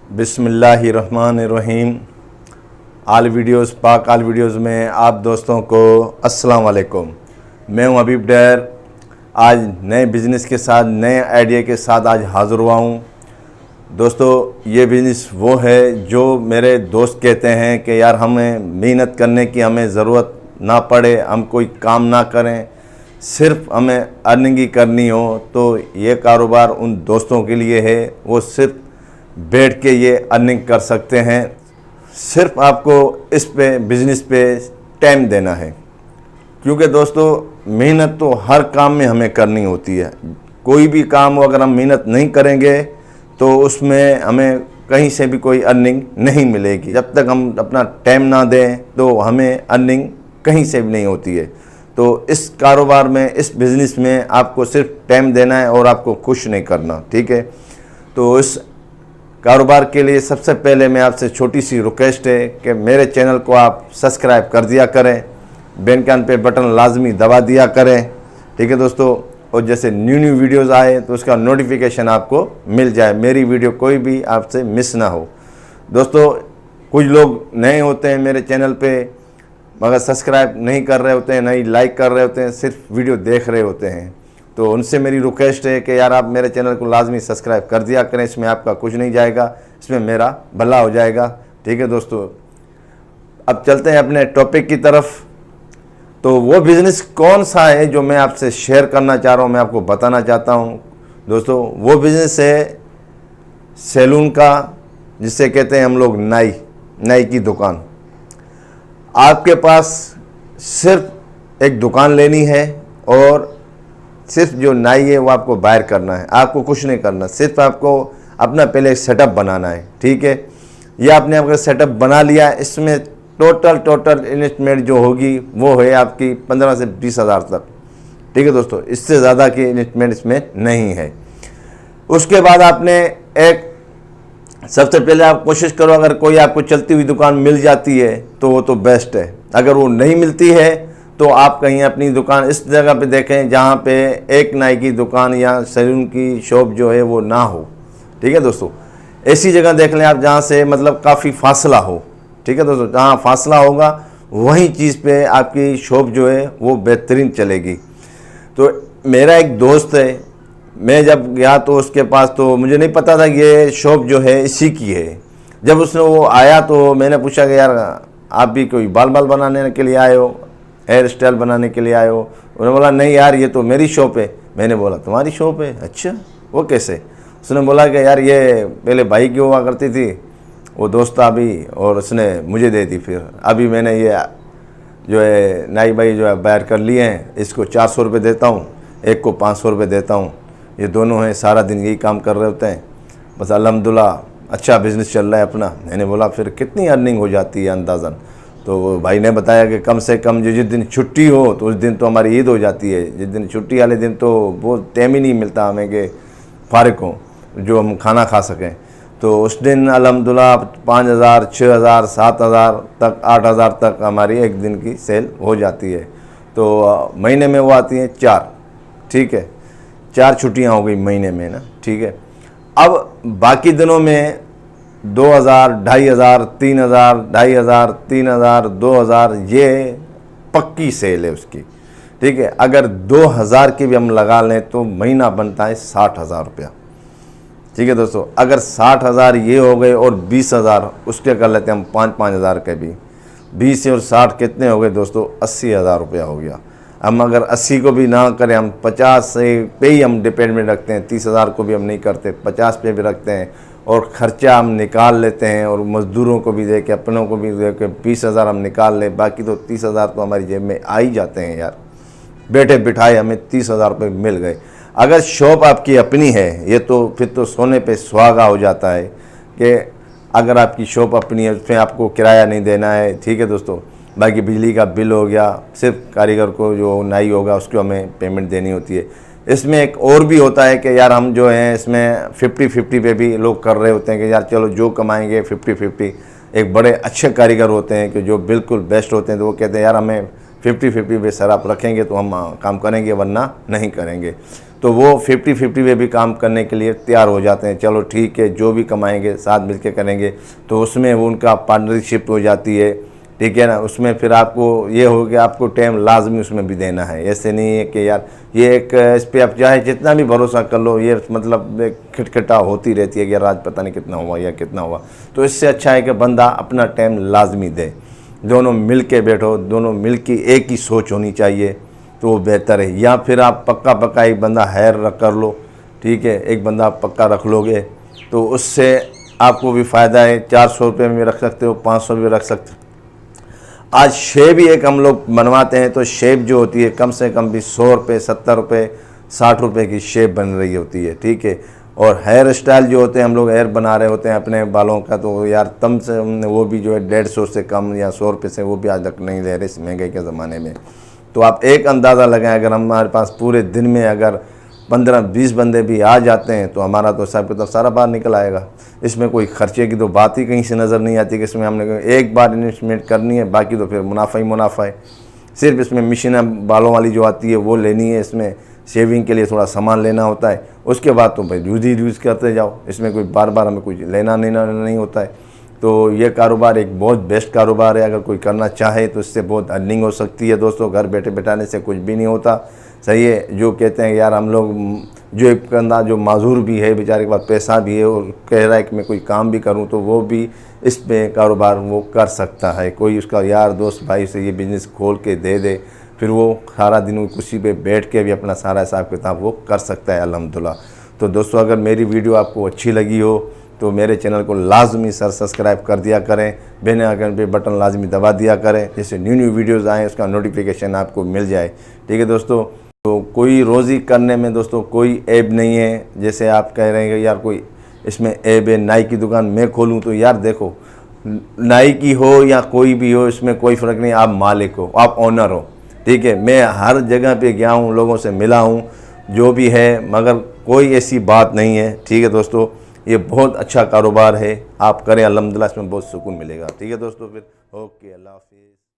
बिस्मिल्लाहिर्रहमानिर्रहीम। आल वीडियोज़ में आप दोस्तों को अस्सलाम वालेकुम। मैं हूं हबीब डैर। आज नए बिज़नेस के साथ, नए आइडिया के साथ आज हाज़िर हुआ हूं। दोस्तों, ये बिज़नेस वो है जो मेरे दोस्त कहते हैं कि यार हमें मेहनत करने की हमें ज़रूरत ना पड़े, हम कोई काम ना करें, सिर्फ हमें अर्निंग ही करनी हो। तो ये कारोबार उन दोस्तों के लिए है, वो सिर्फ बैठ के ये अर्निंग कर सकते हैं। सिर्फ आपको इस पे बिज़नेस पे टाइम देना है, क्योंकि दोस्तों मेहनत तो हर काम में हमें करनी होती है। कोई भी काम हो, अगर हम मेहनत नहीं करेंगे तो उसमें हमें कहीं से भी कोई अर्निंग नहीं मिलेगी। जब तक हम अपना टाइम ना दें तो हमें अर्निंग कहीं से भी नहीं होती है। तो इस कारोबार में, इस बिज़नेस में आपको सिर्फ टाइम देना है और आपको खुश नहीं करना, ठीक है। तो इस कारोबार के लिए सबसे पहले मैं आपसे छोटी सी रिक्वेस्ट है कि मेरे चैनल को आप सब्सक्राइब कर दिया करें, बेल आइकन पे बटन लाजमी दबा दिया करें, ठीक है दोस्तों। और जैसे न्यू वीडियोस आए तो उसका नोटिफिकेशन आपको मिल जाए, मेरी वीडियो कोई भी आपसे मिस ना हो। दोस्तों, कुछ लोग नए होते हैं मेरे चैनल पे, मगर सब्सक्राइब नहीं कर रहे होते हैं, नहीं लाइक कर रहे होते हैं, सिर्फ वीडियो देख रहे होते हैं। तो उनसे मेरी रिक्वेस्ट है कि यार आप मेरे चैनल को लाजमी सब्सक्राइब कर दिया करें। इसमें आपका कुछ नहीं जाएगा, इसमें मेरा भला हो जाएगा, ठीक है दोस्तों। अब चलते हैं अपने टॉपिक की तरफ। तो वो बिज़नेस कौन सा है जो मैं आपसे शेयर करना चाह रहा हूँ, मैं आपको बताना चाहता हूँ दोस्तों। वो बिज़नेस है सैलून का, जिसे कहते हैं हम लोग नाई की दुकान। आपके पास सिर्फ एक दुकान लेनी है और सिर्फ जो नाई है वो आपको बाहर करना है, आपको कुछ नहीं करना, सिर्फ आपको अपना पहले सेटअप बनाना है, ठीक है। ये आपने अगर सेटअप बना लिया, इसमें टोटल इन्वेस्टमेंट जो होगी वो है आपकी 15 से 20 हज़ार तक, ठीक है दोस्तों। इससे ज़्यादा की इन्वेस्टमेंट इसमें नहीं है। उसके बाद आपने सबसे पहले आप कोशिश करो, अगर कोई आपको चलती हुई दुकान मिल जाती है तो वो तो बेस्ट है। अगर वो नहीं मिलती है तो आप कहीं अपनी दुकान इस जगह पे देखें जहाँ पे एक नाई की दुकान या सैलून की शॉप जो है वो ना हो, ठीक है दोस्तों। ऐसी जगह देख लें आप जहाँ से मतलब काफ़ी फासला हो, ठीक है दोस्तों। जहाँ फासला होगा वही चीज़ पे आपकी शॉप जो है वो बेहतरीन चलेगी। तो मेरा एक दोस्त है, मैं जब गया तो उसके पास, तो मुझे नहीं पता था कि ये शॉप जो है इसी की है। जब उसने वो आया तो मैंने पूछा कि यार आप भी कोई बाल बनाने के लिए आए हो, हेयर स्टाइल बनाने के लिए आए हो? उन्होंने बोला नहीं यार ये तो मेरी शॉप है। मैंने बोला तुम्हारी शॉप है? अच्छा, वो कैसे? उसने बोला कि यार ये पहले भाई की हुआ करती थी, वो दोस्त अभी, और उसने मुझे दे दी। फिर अभी मैंने ये जो है नाई भाई जो है बाहर कर लिए हैं, इसको 400 रुपये देता हूँ, एक को 500 रुपये देता हूँ। ये दोनों हैं, सारा दिन यही काम कर रहे होते हैं, बस अल्हम्दुलिल्लाह अच्छा बिज़नेस चल रहा है अपना। मैंने बोला फिर कितनी अर्निंग हो जाती है अंदाज़न? तो वो भाई ने बताया कि कम से कम जो जिस दिन छुट्टी हो तो उस दिन तो हमारी ईद हो जाती है। जिस दिन छुट्टी वाले दिन तो वो टाइम ही नहीं मिलता हमें कि फारिग हो जो हम खाना खा सकें। तो उस दिन अल्हम्दुलिल्लाह 5,000, 6,000, 7,000 तक, 8,000 तक हमारी एक दिन की सेल हो जाती है। तो महीने में वो आती हैं 4, ठीक है, 4 छुट्टियाँ हो गई महीने में ना, ठीक है। अब बाकी दिनों में 2,000, 2,500, 3,000, 2,500, 3,000, 2,000 ये पक्की सेल है उसकी, ठीक है। अगर 2,000 की भी हम लगा लें तो महीना बनता है 60,000 रुपया, ठीक है दोस्तों। अगर 60,000 ये हो गए और 20,000 उसके कर लेते हैं हम 5-5 हज़ार के भी, 20 और 60 कितने हो गए दोस्तों? 80,000 रुपया हो गया। हम अगर 80 को भी ना करें, हम 50 से पे ही हम डिपेंडमेंट रखते हैं, 30,000 को भी हम नहीं करते, 50 पे भी रखते हैं, और ख़र्चा हम निकाल लेते हैं, और मज़दूरों को भी दे के, अपनों को भी दे के 20,000 हम निकाल लें, बाकी तो 30,000 तो हमारी जेब में आ ही जाते हैं यार। बैठे बिठाए हमें 30,000 रुपये मिल गए। अगर शॉप आपकी अपनी है ये तो फिर तो सोने पे सुहागा हो जाता है कि अगर आपकी शॉप अपनी है, उसमें आपको किराया नहीं देना है, ठीक है दोस्तों। बाकी बिजली का बिल हो गया, सिर्फ कारीगर को जो नाई होगा उसको हमें पेमेंट देनी होती है। इसमें एक और भी होता है कि यार हम जो हैं इसमें 50-50 पे भी लोग कर रहे होते हैं कि यार चलो जो कमाएंगे 50-50। एक बड़े अच्छे कारीगर होते हैं कि जो बिल्कुल बेस्ट होते हैं, तो वो कहते हैं यार हमें 50-50 पे सर आप रखेंगे तो हम काम करेंगे, वरना नहीं करेंगे। तो वो 50-50 में भी काम करने के लिए तैयार हो जाते हैं। चलो ठीक है, जो भी कमाएंगे साथ मिलके करेंगे, तो उसमें वो उनका पार्टनरशिप हो जाती है, ठीक है ना। उसमें फिर आपको ये हो कि आपको टाइम लाजमी उसमें भी देना है। ऐसे नहीं है कि यार ये एक इस पर आप चाहे जितना भी भरोसा कर लो, ये मतलब एक खटखटा होती रहती है कि यार आज पता नहीं कितना हुआ या कितना हुआ। तो इससे अच्छा है कि बंदा अपना टाइम लाजमी दे, दोनों मिल के बैठो, दोनों मिल के एक ही सोच होनी चाहिए, तो वो बेहतर है। या फिर आप पक्का एक बंदा हायर कर लो, ठीक है, एक बंदा आप पक्का रख लोगे तो उससे आपको भी फ़ायदा है। 400 रुपये में रख सकते हो, 500 भी रख सकते हो। आज शेव ही एक हम लोग बनवाते हैं, तो शेव जो होती है कम से कम भी 100 रुपये, 70 रुपये, 60 रुपये की शेव बन रही होती है, ठीक है। और हेयर स्टाइल जो होते हैं, हम लोग हेयर बना रहे होते हैं अपने बालों का, तो यार तम से वो भी जो है 150 से कम या 100 रुपये से वो भी आज तक नहीं ले रहे इस महंगाई के ज़माने में। तो आप एक अंदाज़ा लगाएं, अगर हमारे पास पूरे दिन में अगर 15-20 बंदे भी आ जाते हैं तो हमारा तो हिसाब किताब सारा बाहर निकल आएगा। इसमें कोई खर्चे की तो बात ही कहीं से नज़र नहीं आती कि इसमें हमने एक बार इन्वेस्टमेंट करनी है, बाकी तो फिर मुनाफा ही मुनाफा है। सिर्फ इसमें मशीन बालों वाली जो आती है वो लेनी है, इसमें शेविंग के लिए थोड़ा सामान लेना होता है, उसके बाद तो भाई यूज़ करते जाओ। इसमें कोई बार बार हमें कुछ लेना नहीं होता है। तो ये कारोबार एक बहुत बेस्ट कारोबार है, अगर कोई करना चाहे तो इससे बहुत अर्निंग हो सकती है दोस्तों। घर बैठे बैठाने से कुछ भी नहीं होता, सही है। जो कहते हैं यार हम लोग, जो एक बंदा जो माजूर भी है बेचारे के पास पैसा भी है और कह रहा है कि मैं कोई काम भी करूं, तो वो भी इस पे कारोबार वो कर सकता है। कोई उसका यार दोस्त भाई से ये बिज़नेस खोल के दे दे, फिर वो सारा दिन कुर्सी पे बैठ के भी अपना सारा हिसाब किताब वो कर सकता है अल्हम्दुलिल्लाह। तो दोस्तों अगर मेरी वीडियो आपको अच्छी लगी हो तो मेरे चैनल को लाजमी सब्सक्राइब कर दिया करें, बेल आइकन पे बटन लाजमी दबा दिया करें, जैसे न्यू वीडियोज़ आएँ उसका नोटिफिकेशन आपको मिल जाए, ठीक है दोस्तों। तो कोई रोज़ी करने में दोस्तों कोई ऐब नहीं है। जैसे आप कह रहे हैं कि यार कोई इसमें ऐब है, नाई की दुकान मैं खोलूं, तो यार देखो नाई की हो या कोई भी हो, इसमें कोई फ़र्क नहीं, आप मालिक हो, आप ओनर हो, ठीक है। मैं हर जगह पे गया हूँ, लोगों से मिला हूँ, जो भी है, मगर कोई ऐसी बात नहीं है, ठीक है दोस्तों। ये बहुत अच्छा कारोबार है, आप करें अल्हम्दुलिल्लाह, इसमें बहुत सुकून मिलेगा, ठीक है दोस्तों। फिर ओके, अल्लाह हाफिज़।